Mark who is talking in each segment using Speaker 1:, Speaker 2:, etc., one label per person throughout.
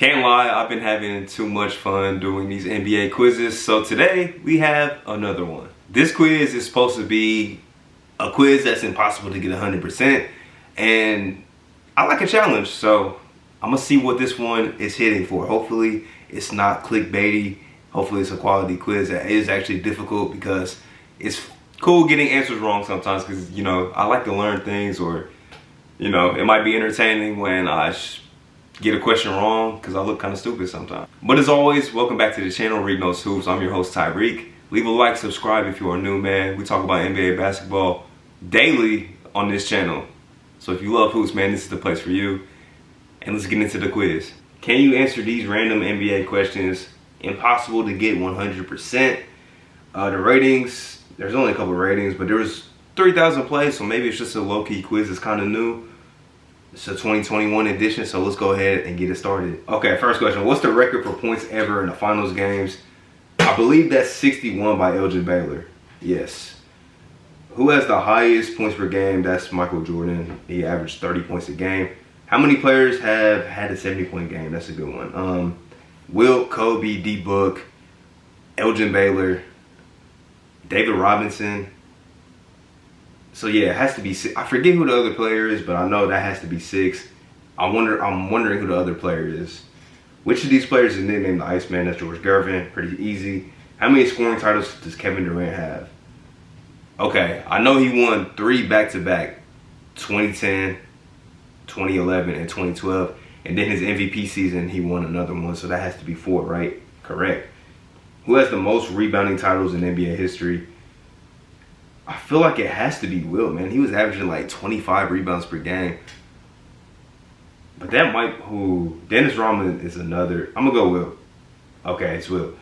Speaker 1: Can't lie, I've been having too much fun doing these NBA quizzes, so today we have another one. This quiz is supposed to be a quiz that's impossible to get 100%, and I like a challenge, so I'm gonna see what this one is hitting for. Hopefully it's not clickbaity. Hopefully it's a quality quiz that is actually difficult, because it's cool getting answers wrong sometimes, because I like to learn things, or it might be entertaining when I get a question wrong, because I look kind of stupid sometimes. But as always, welcome back to the channel, Read Those Hoops. I'm your host, Tyreek. Leave a like, subscribe if you are new, man. We talk about NBA basketball daily on this channel. So if you love hoops, man, this is the place for you. And let's get into the quiz. Can you answer these random NBA questions? Impossible to get 100%. The ratings, there's only a couple of ratings, but there was 3,000 plays, so maybe it's just a low-key quiz. It's kind of new. It's a 2021 edition, so let's go ahead and get it started. Okay, first question. What's the record for points ever in the finals games? I believe that's 61 by Elgin Baylor. Yes. Who has the highest points per game? That's Michael Jordan. He averaged 30 points a game. How many players have had a 70-point game? That's a good one. Wilt, Kobe, D. Book, Elgin Baylor, David Robinson. So yeah, it has to be six. I forget who the other player is, but I know that has to be 6. I'm wondering who the other player is. Which of these players is nicknamed the Iceman? That's George Gervin. Pretty easy. How many scoring titles does Kevin Durant have? Okay, I know he won 3 back-to-back, 2010, 2011, and 2012. And then his MVP season, he won another one, so that has to be 4, right? Correct. Who has the most rebounding titles in NBA history? I feel like it has to be Wilt, man. He was averaging like 25 rebounds per game. But that might, Dennis Rodman is another. I'm going to go Wilt. Okay, it's Wilt.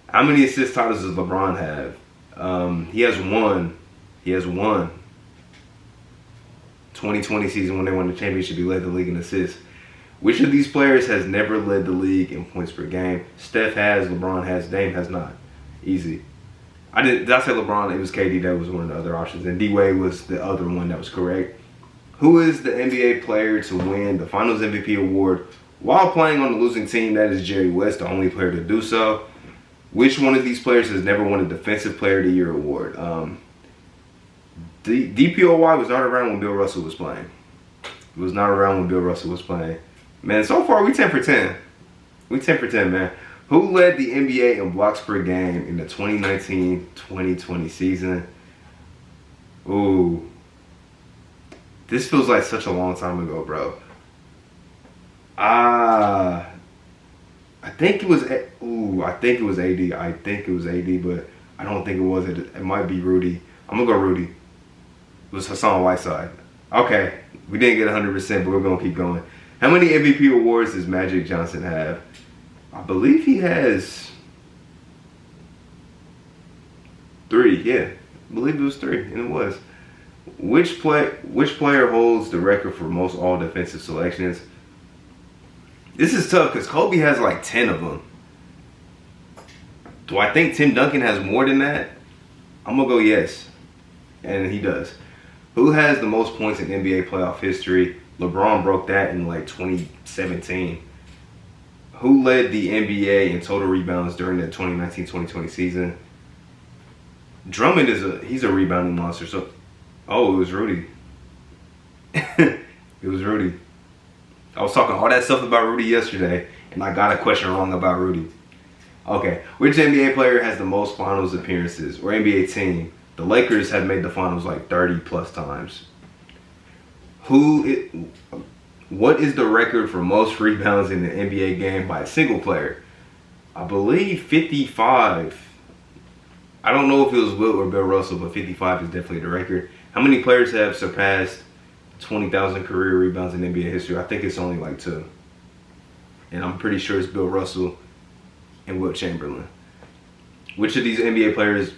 Speaker 1: How many assist titles does LeBron have? He has one. He has one. 2020 season when they won the championship, he led the league in assists. Which of these players has never led the league in points per game? Steph has, LeBron has, Dame has not. Easy. Did I say LeBron? It was KD that was one of the other options, and D-Wade was the other one that was correct. Who is the NBA player to win the Finals MVP award while playing on the losing team? That is Jerry West, the only player to do so. Which one of these players has never won a Defensive Player of the Year award? DPOY was not around when Bill Russell was playing. It was not around when Bill Russell was playing. Man, so far we 10 for 10. We 10 for 10, man. Who led the NBA in blocks per game in the 2019-2020 season? Ooh. This feels like such a long time ago, bro. I think it was AD. I think it was AD, but I don't think it was. It might be Rudy. I'm going to go Rudy. It was Hassan Whiteside. Okay. We didn't get 100%, but we're going to keep going. How many MVP awards does Magic Johnson have? I believe he has 3, yeah. I believe it was 3, and it was. Which player holds the record for most all-defensive selections? This is tough because Kobe has like 10 of them. Do I think Tim Duncan has more than that? I'm going to go yes. And he does. Who has the most points in NBA playoff history? LeBron broke that in like 2017. Who led the NBA in total rebounds during the 2019-2020 season? Drummond he's a rebounding monster. So, it was Rudy. It was Rudy. I was talking all that stuff about Rudy yesterday, and I got a question wrong about Rudy. Okay, which NBA player has the most finals appearances, or NBA team? The Lakers have made the finals like 30 plus times. What is the record for most rebounds in the NBA game by a single player? I believe 55. I don't know if it was Wilt or Bill Russell, but 55 is definitely the record. How many players have surpassed 20,000 career rebounds in NBA history? I think it's only like 2. And I'm pretty sure it's Bill Russell and Wilt Chamberlain. Which of these NBA players?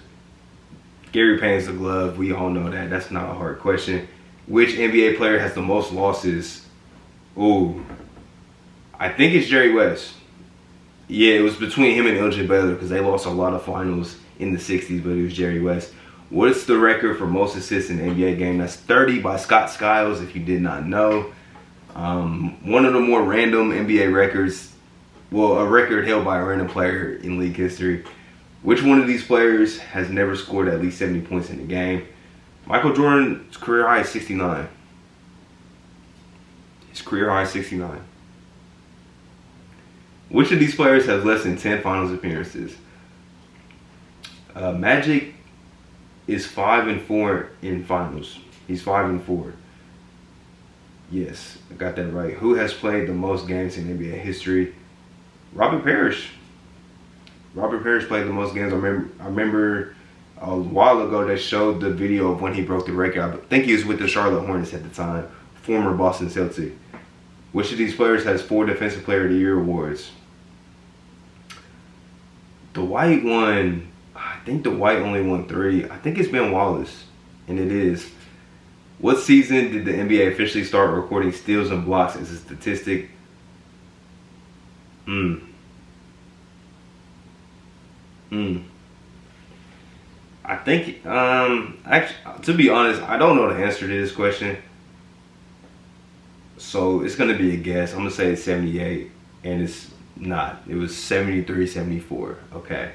Speaker 1: Gary Payne's the glove. We all know that. That's not a hard question. Which NBA player has the most losses? Ooh, I think it's Jerry West. Yeah, it was between him and Elgin Baylor because they lost a lot of finals in the 60s, but it was Jerry West. What's the record for most assists in the NBA game? That's 30 by Scott Skiles, if you did not know. One of the more random NBA records well, a record held by a random player in league history. Which one of these players has never scored at least 70 points in a game? Michael Jordan's career high is 69. His career high is 69. Which of these players has less than 10 finals appearances? Magic is 5-4 in finals. He's 5-4. Yes, I got that right. Who has played the most games in NBA history? Robert Parrish. Robert Parrish played the most games. I remember a while ago they showed the video of when he broke the record. I think he was with the Charlotte Hornets at the time, former Boston Celtic. Which of these players has 4 Defensive Player of the Year awards? Dwight won, I think Dwight only won 3. I think it's Ben Wallace, and it is. What season did the NBA officially start recording steals and blocks as a statistic? I think, actually, to be honest, I don't know the answer to this question. So it's going to be a guess. I'm going to say it's 78, and it's not. It was 73, 74. Okay.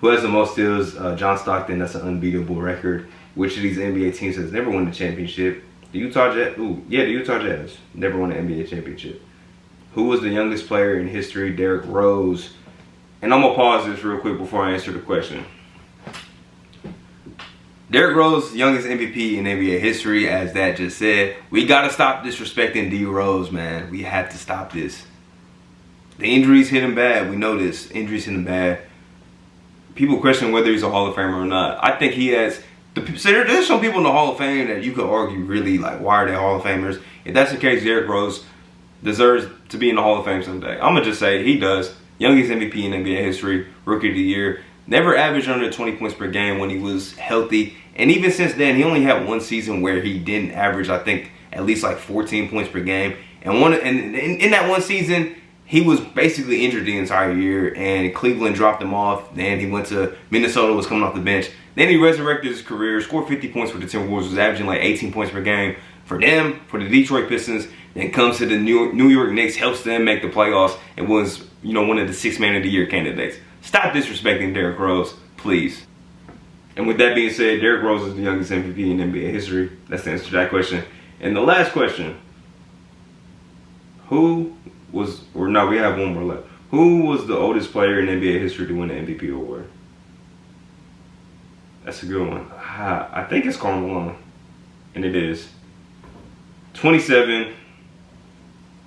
Speaker 1: Who has the most steals? John Stockton. That's an unbeatable record. Which of these NBA teams has never won the championship? The Utah Jazz. Ooh, yeah, the Utah Jazz. Never won an NBA championship. Who was the youngest player in history? Derrick Rose. And I'm going to pause this real quick before I answer the question. Derrick Rose, youngest MVP in NBA history, as that just said. We got to stop disrespecting D Rose, man. We have to stop this. The injuries hit him bad. We know this. Injuries hit him bad. People question whether he's a Hall of Famer or not. I think he has. So there's some people in the Hall of Fame that you could argue really, like, why are they Hall of Famers? If that's the case, Derrick Rose deserves to be in the Hall of Fame someday. I'm going to just say he does. Youngest MVP in NBA history, Rookie of the Year. Never averaged under 20 points per game when he was healthy. And even since then, he only had one season where he didn't average, I think, at least like 14 points per game. And in that one season, he was basically injured the entire year. And Cleveland dropped him off. Then he went to Minnesota, was coming off the bench. Then he resurrected his career, scored 50 points for the Timberwolves, was averaging like 18 points per game for them, for the Detroit Pistons. Then comes to the New York Knicks, helps them make the playoffs, and was, one of the 6th Man of the Year candidates. Stop disrespecting Derrick Rose, please. And with that being said, Derrick Rose is the youngest MVP in NBA history. That's the answer to that question. And the last question. We have one more left. Who was the oldest player in NBA history to win the MVP award? That's a good one. I think it's Karl Malone. And it is. 27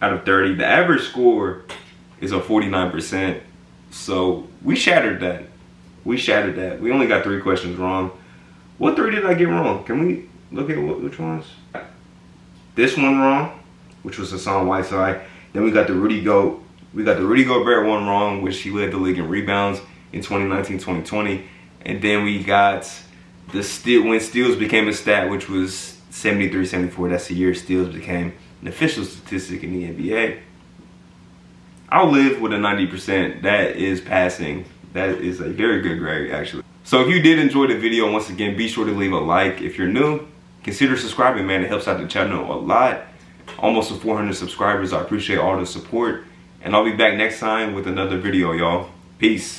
Speaker 1: out of 30. The average score is a 49%. So we shattered that. We only got 3 questions wrong. What 3 did I get wrong? Can we look at which ones? This one wrong, which was Hassan Whiteside. Then we got the Rudy Gobert one wrong, which he led the league in rebounds in 2019-2020. And then we got when steals became a stat, which was 73-74. That's the year steals became an official statistic in the NBA. I'll live with a 90%. That is passing. That is a very good grade, actually. So if you did enjoy the video, once again, be sure to leave a like. If you're new, consider subscribing, man. It helps out the channel a lot. Almost to 400 subscribers. I appreciate all the support. And I'll be back next time with another video, y'all. Peace.